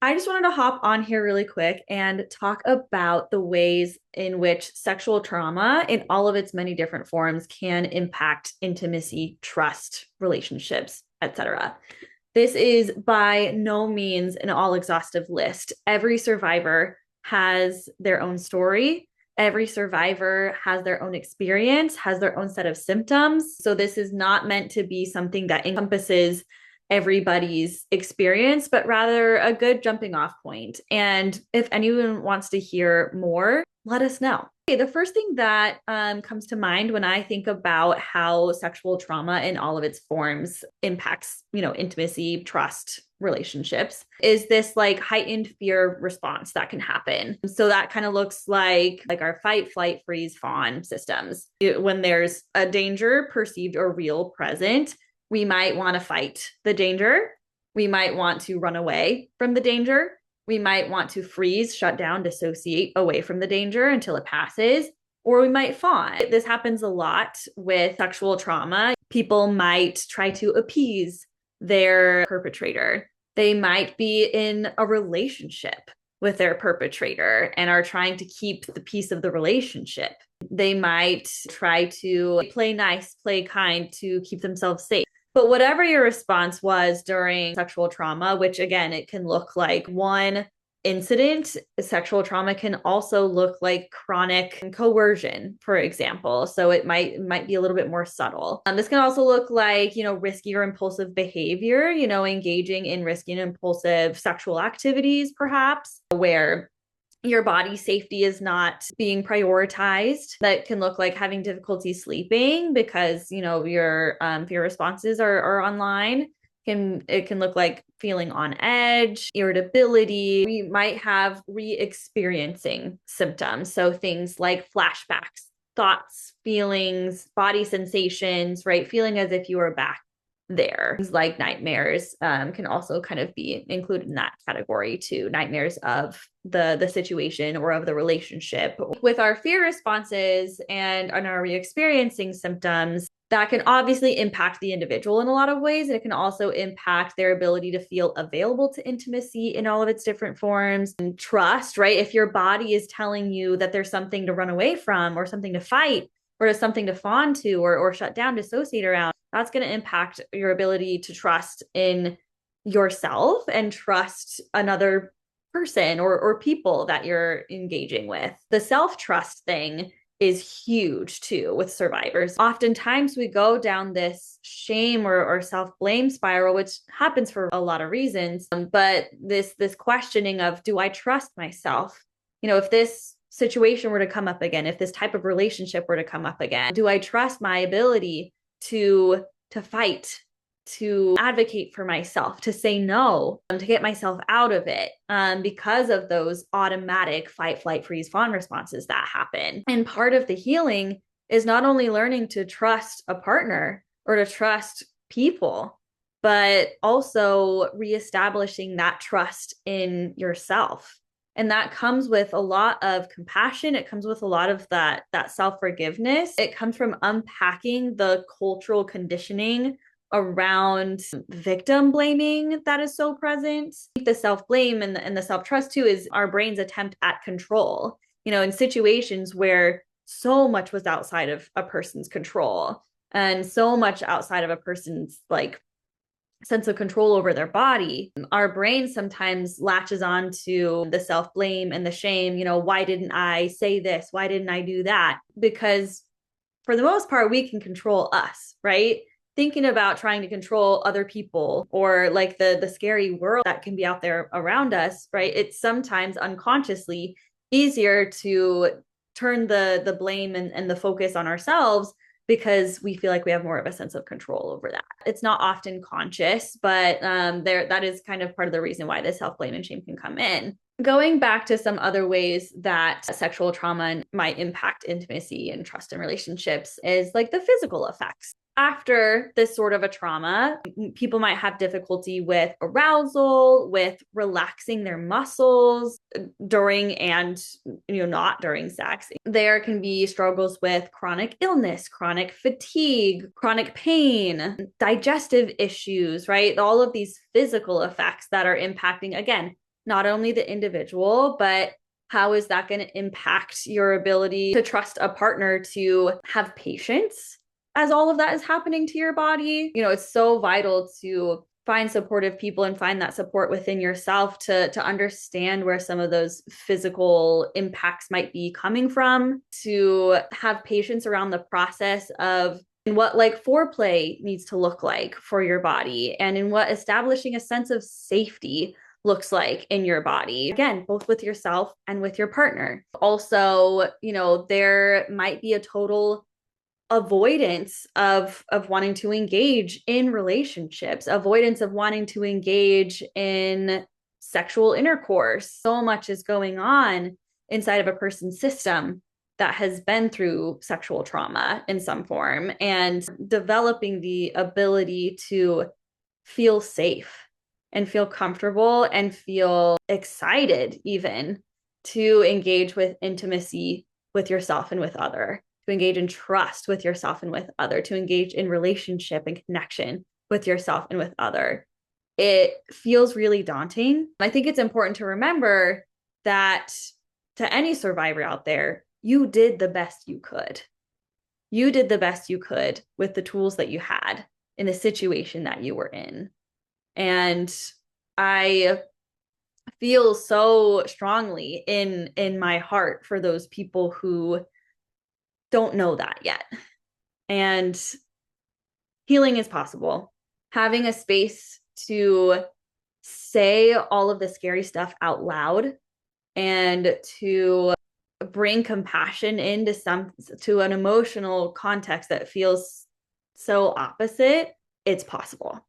I just wanted to hop on here really quick and talk about the ways in which sexual trauma, in all of its many different forms, can impact intimacy, trust, relationships, etc. This is by no means an all exhaustive list. Every survivor has their own story. Every survivor has their own experience, has their own set of symptoms. So, this is not meant to be something that encompasses everybody's experience, but rather a good jumping off point. And if anyone wants to hear more, let us know. Okay, the first thing that comes to mind when I think about how sexual trauma in all of its forms impacts, intimacy, trust, relationships is this like heightened fear response that can happen. So that kind of looks like our fight, flight, freeze, fawn systems. When there's a danger perceived or real present, we might want to fight the danger. We might want to run away from the danger. We might want to freeze, shut down, dissociate away from the danger until it passes, or we might fawn. This happens a lot with sexual trauma. People might try to appease their perpetrator. They might be in a relationship with their perpetrator and are trying to keep the peace of the relationship. They might try to play nice, play kind to keep themselves safe. But whatever your response was during sexual trauma, which again, it can look like one incident, sexual trauma can also look like chronic coercion, for example. So it might be a little bit more subtle. This can also look like, risky or impulsive behavior, engaging in risky and impulsive sexual activities, perhaps, where your body safety is not being prioritized. That can look like having difficulty sleeping because your fear responses are online. It can look like feeling on edge, irritability. We might have re-experiencing symptoms, so things like flashbacks, thoughts, feelings, body sensations, right? Feeling as if you were back there. Things like nightmares can also kind of be included in that category too. Nightmares of the situation or of the relationship. With our fear responses and our re-experiencing symptoms, that can obviously impact the individual in a lot of ways. It can also impact their ability to feel available to intimacy in all of its different forms. And trust, right? If your body is telling you that there's something to run away from or something to fight or something to fawn to or shut down, dissociate around, that's going to impact your ability to trust in yourself and trust another person or people that you're engaging with. The self-trust thing is huge too with survivors. Oftentimes we go down this shame or self-blame spiral, which happens for a lot of reasons. But this questioning of, do I trust myself? If this situation were to come up again, if this type of relationship were to come up again, do I trust my ability to fight, to advocate for myself, to say no, to get myself out of it, because of those automatic fight, flight, freeze, fawn responses that happen. And part of the healing is not only learning to trust a partner or to trust people, but also reestablishing that trust in yourself. And that comes with a lot of compassion. It comes with a lot of that self-forgiveness. It comes from unpacking the cultural conditioning around victim blaming that is so present. The self-blame and the self-trust too is our brain's attempt at control, in situations where so much was outside of a person's control and so much outside of a person's sense of control over their body. Our brain sometimes latches on to the self-blame and the shame. Why didn't I say this? Why didn't I do that? Because for the most part, we can control us, right? Thinking about trying to control other people or like the scary world that can be out there around us, right? It's sometimes unconsciously easier to turn the blame and the focus on ourselves because we feel like we have more of a sense of control over that. It's not often conscious, but that is kind of part of the reason why the self-blame and shame can come in. Going back to some other ways that sexual trauma might impact intimacy and trust in relationships is like the physical effects. After this sort of a trauma, people might have difficulty with arousal, with relaxing their muscles during and not during sex. There can be struggles with chronic illness, chronic fatigue, chronic pain, digestive issues, right? All of these physical effects that are impacting, again, not only the individual, but how is that going to impact your ability to trust a partner, to have patience as all of that is happening to your body? It's so vital to find supportive people and find that support within yourself to understand where some of those physical impacts might be coming from, to have patience around the process of what like foreplay needs to look like for your body, and in what establishing a sense of safety looks like in your body, again, both with yourself and with your partner. Also, there might be a total avoidance of wanting to engage in relationships, avoidance of wanting to engage in sexual intercourse. So much is going on inside of a person's system that has been through sexual trauma in some form, and developing the ability to feel safe and feel comfortable and feel excited even to engage with intimacy with yourself and with other, to engage in trust with yourself and with other, to engage in relationship and connection with yourself and with other. It feels really daunting. I think it's important to remember that to any survivor out there, you did the best you could. You did the best you could with the tools that you had in the situation that you were in. And I feel so strongly in my heart for those people who don't know that yet. And healing is possible. Having a space to say all of the scary stuff out loud and to bring compassion to an emotional context that feels so opposite, it's possible.